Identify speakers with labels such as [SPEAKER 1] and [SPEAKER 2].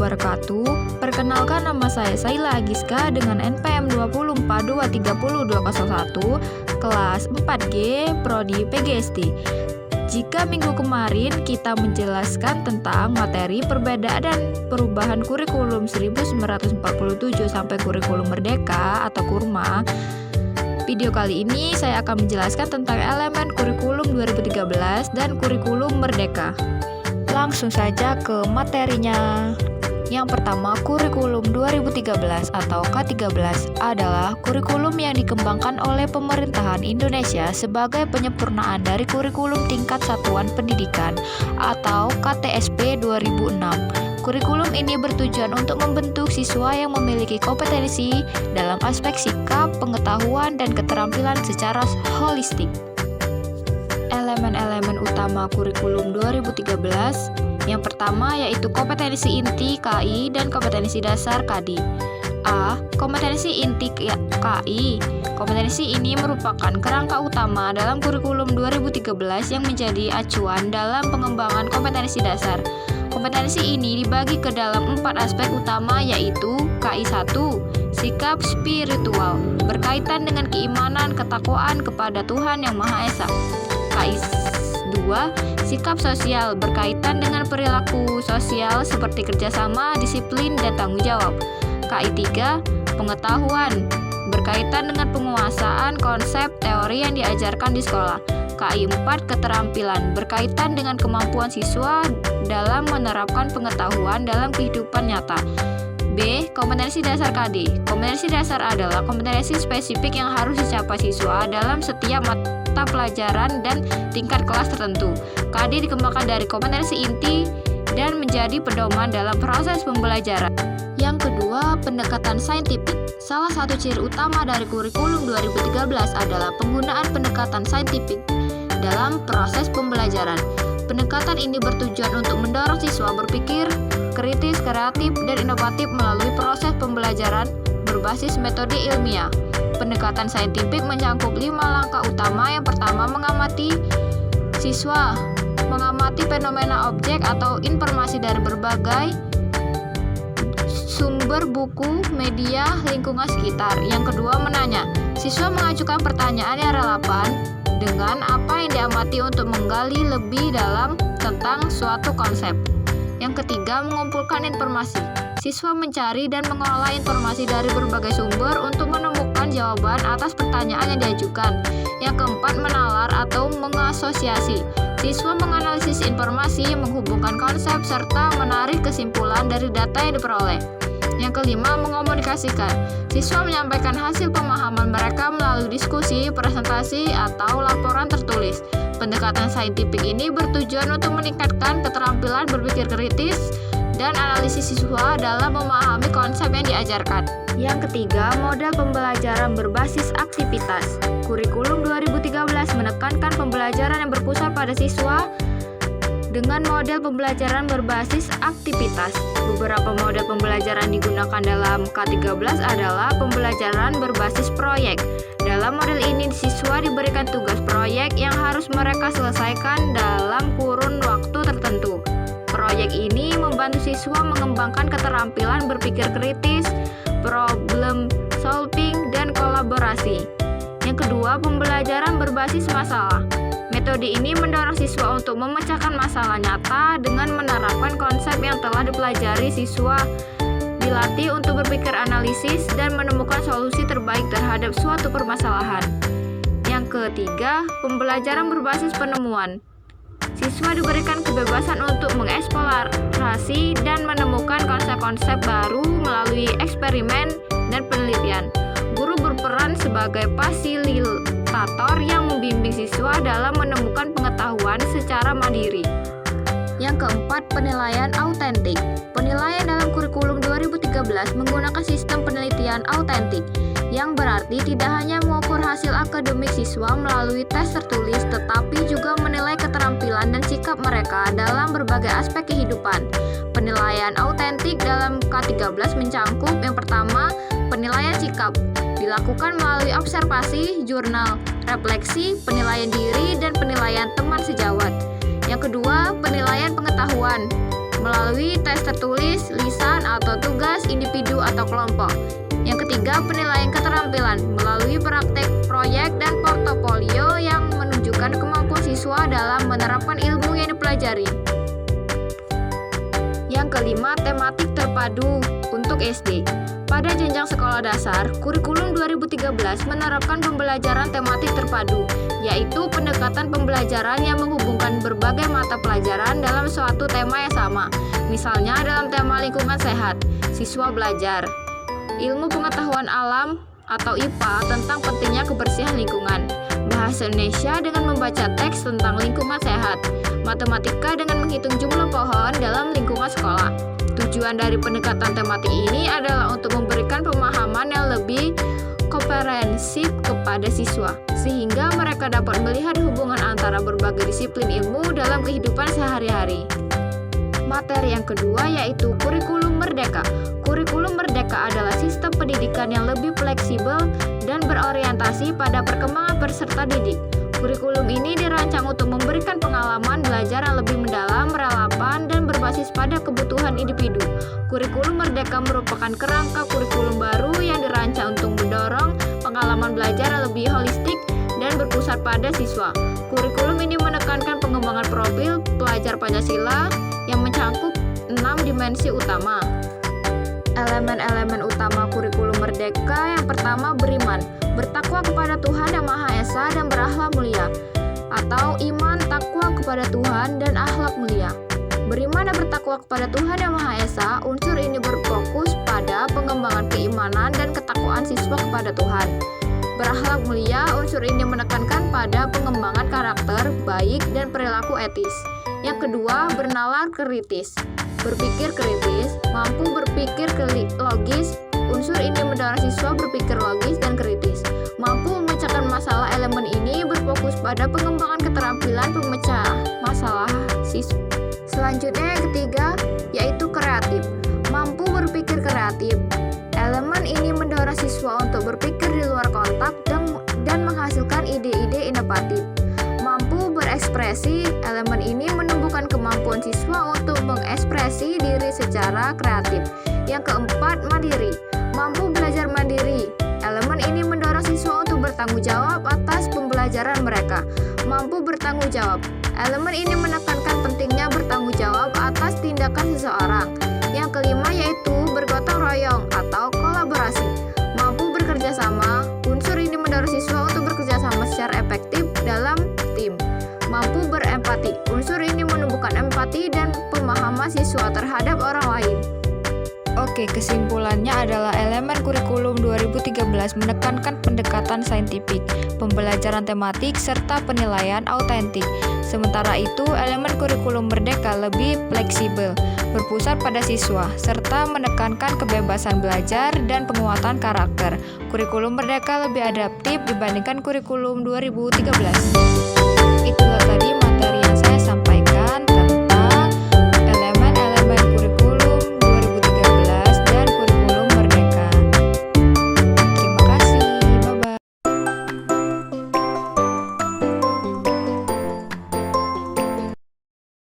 [SPEAKER 1] wabarakatuh. Perkenalkan, nama saya Saila Agiska dengan NPM 204230201 kelas 4G Prodi PGSD. Jika minggu kemarin kita menjelaskan tentang materi perbedaan dan perubahan kurikulum 1947 sampai kurikulum Merdeka atau KURMA, video kali ini saya akan menjelaskan tentang elemen kurikulum 2013 dan kurikulum Merdeka. Langsung saja ke materinya. Yang pertama, kurikulum 2013 atau K13 adalah kurikulum yang dikembangkan oleh pemerintahan Indonesia sebagai penyempurnaan dari kurikulum tingkat satuan pendidikan atau KTSP 2006. Kurikulum ini bertujuan untuk membentuk siswa yang memiliki kompetensi dalam aspek sikap, pengetahuan, dan keterampilan secara holistik. Elemen-elemen utama kurikulum 2013 yang pertama yaitu kompetensi inti KI dan kompetensi dasar KD. A. Kompetensi inti KI. Kompetensi ini merupakan kerangka utama dalam kurikulum 2013 yang menjadi acuan dalam pengembangan kompetensi dasar. Kompetensi ini dibagi ke dalam 4 aspek utama yaitu KI 1. Sikap spiritual berkaitan dengan keimanan, ketakwaan kepada Tuhan Yang Maha Esa. KI 2. Sikap sosial berkaitan dengan perilaku sosial seperti kerjasama, disiplin, dan tanggung jawab. KI 3. Pengetahuan berkaitan dengan penguasaan konsep teori yang diajarkan di sekolah. KI 4. Keterampilan berkaitan dengan kemampuan siswa dalam menerapkan pengetahuan dalam kehidupan nyata. B. Kompetensi dasar KD. Kompetensi dasar adalah kompetensi spesifik yang harus dicapai siswa dalam setiap mata pelajaran dan tingkat kelas tertentu. KD dikembangkan dari kompetensi inti dan menjadi pedoman dalam proses pembelajaran. Yang kedua, pendekatan saintifik. Salah satu ciri utama dari kurikulum 2013 adalah penggunaan pendekatan saintifik dalam proses pembelajaran. Pendekatan ini bertujuan untuk mendorong siswa berpikir kritis, kreatif, dan inovatif melalui proses pembelajaran berbasis metode ilmiah. Pendekatan saintifik mencakup 5 langkah utama. Yang pertama, mengamati siswa, mengamati fenomena objek atau informasi dari berbagai sumber buku, media, lingkungan sekitar. Yang kedua, menanya. Siswa mengajukan pertanyaan yang relevan dengan apa yang diamati untuk menggali lebih dalam tentang suatu konsep. Yang ketiga, mengumpulkan informasi. Siswa mencari dan mengolah informasi dari berbagai sumber untuk menemukan jawaban atas pertanyaan yang diajukan. Yang keempat, menalar atau mengasosiasi. Siswa menganalisis informasi, menghubungkan konsep, serta menarik kesimpulan dari data yang diperoleh. Yang kelima, mengomunikasikan. Siswa menyampaikan hasil pemahaman mereka melalui diskusi, presentasi, atau laporan tertulis. Pendekatan saintifik ini bertujuan untuk meningkatkan keterampilan berpikir kritis dan analisis siswa dalam memahami konsep yang diajarkan. Yang ketiga, model pembelajaran berbasis aktivitas. Kurikulum 2013 menekankan pembelajaran yang berpusat pada siswa dengan model pembelajaran berbasis aktivitas. Beberapa model pembelajaran digunakan dalam K13 adalah pembelajaran berbasis proyek. Dalam model ini, siswa diberikan tugas proyek yang harus mereka selesaikan dalam kurun waktu tertentu. Proyek ini membantu siswa mengembangkan keterampilan berpikir kritis, problem solving, dan kolaborasi. Yang kedua, pembelajaran berbasis masalah. Metode ini mendorong siswa untuk memecahkan masalah nyata dengan menerapkan konsep yang telah dipelajari. Siswa dilatih untuk berpikir analisis dan menemukan solusi terbaik terhadap suatu permasalahan. Yang ketiga, pembelajaran berbasis penemuan. Siswa diberikan kebebasan untuk mengeksplorasi dan menemukan konsep-konsep baru melalui eksperimen dan penelitian. Guru berperan sebagai fasilitator yang membimbing siswa dalam menemukan pengetahuan secara mandiri. Yang keempat, penilaian autentik. Penilaian dalam kurikulum 2013 menggunakan sistem penelitian autentik, yang berarti tidak hanya mengukur hasil akademik siswa melalui tes tertulis, tetapi juga menilai keterampilan dan sikap mereka dalam berbagai aspek kehidupan. Penilaian autentik dalam K13 mencakup yang pertama, penilaian sikap. Dilakukan melalui observasi, jurnal, refleksi, penilaian diri, dan penilaian teman sejawat. Yang kedua, penilaian pengetahuan. melalui tes tertulis, lisan, atau tugas individu atau kelompok. Yang ketiga, penilaian keterampilan melalui praktek, proyek, dan portofolio yang menunjukkan kemampuan siswa dalam menerapkan ilmu yang dipelajari. Yang kelima, tematik terpadu untuk SD. Pada jenjang sekolah dasar, kurikulum 2013 menerapkan pembelajaran tematik terpadu, yaitu pendekatan pembelajaran yang menghubungkan berbagai mata pelajaran dalam suatu tema yang sama. Misalnya dalam tema lingkungan sehat, siswa belajar ilmu pengetahuan alam atau IPA tentang pentingnya kebersihan lingkungan, bahasa Indonesia dengan membaca teks tentang lingkungan sehat, matematika dengan menghitung jumlah pohon dalam lingkungan sekolah. Tujuan dari pendekatan tematik ini adalah untuk memberikan pemahaman yang lebih komprehensif kepada siswa, sehingga mereka dapat melihat hubungan antara berbagai disiplin ilmu dalam kehidupan sehari-hari. Materi yang kedua yaitu kurikulum merdeka. Kurikulum merdeka adalah sistem pendidikan yang lebih fleksibel dan berorientasi pada perkembangan peserta didik. Kurikulum ini dirancang untuk memberikan pengalaman belajar yang lebih mendalam, relevan, dan berbasis pada kebutuhan individu. Kurikulum merdeka merupakan kerangka kurikulum baru yang dirancang untuk mendorong pengalaman belajar yang lebih holistik dan berpusat pada siswa. Kurikulum ini menekankan pengembangan profil pelajar Pancasila yang mencakup 6 dimensi utama. Elemen-elemen utama kurikulum merdeka yang pertama beriman, bertakwa kepada Tuhan Yang Maha Esa dan berakhlak mulia, atau iman, takwa kepada Tuhan dan akhlak mulia. Beriman dan bertakwa kepada Tuhan Yang Maha Esa, unsur ini berfokus pada pengembangan keimanan dan ketakwaan siswa kepada Tuhan. Berakhlak mulia, unsur ini menekankan pada pengembangan karakter baik dan perilaku etis. Yang kedua, bernalar kritis. Berpikir kritis, mampu berpikir logis, unsur ini mendorong siswa berpikir logis dan kritis. Mampu memecahkan masalah, elemen ini berfokus pada pengembangan keterampilan pemecah masalah siswa. Selanjutnya yang ketiga, yaitu kreatif. Mampu berpikir kreatif. Elemen ini mendorong siswa untuk berpikir di luar kotak dan menghasilkan ide-ide inovatif. Mampu berekspresi, elemen ini menumbuhkan kemampuan siswa untuk mengekspresi diri secara kreatif. Yang keempat, mandiri. Mampu belajar mandiri. Elemen ini mendorong siswa untuk bertanggung jawab atas pembelajaran mereka. Mampu bertanggung jawab. Elemen ini menekankan pentingnya bertanggung jawab atas tindakan seseorang. Yang kelima yaitu bergotong royong atau kolaborasi. Mampu bekerja sama. Unsur ini mendorong siswa untuk bekerja sama secara efektif dalam tim. Mampu berempati. Unsur ini menumbuhkan empati dan pemahaman siswa terhadap orang lain. Oke, kesimpulannya adalah elemen kurikulum 2013 menekankan pendekatan saintifik, pembelajaran tematik, serta penilaian autentik. Sementara itu, elemen kurikulum merdeka lebih fleksibel, berpusat pada siswa, serta menekankan kebebasan belajar dan penguatan karakter. Kurikulum merdeka lebih adaptif dibandingkan kurikulum 2013. Itulah tadi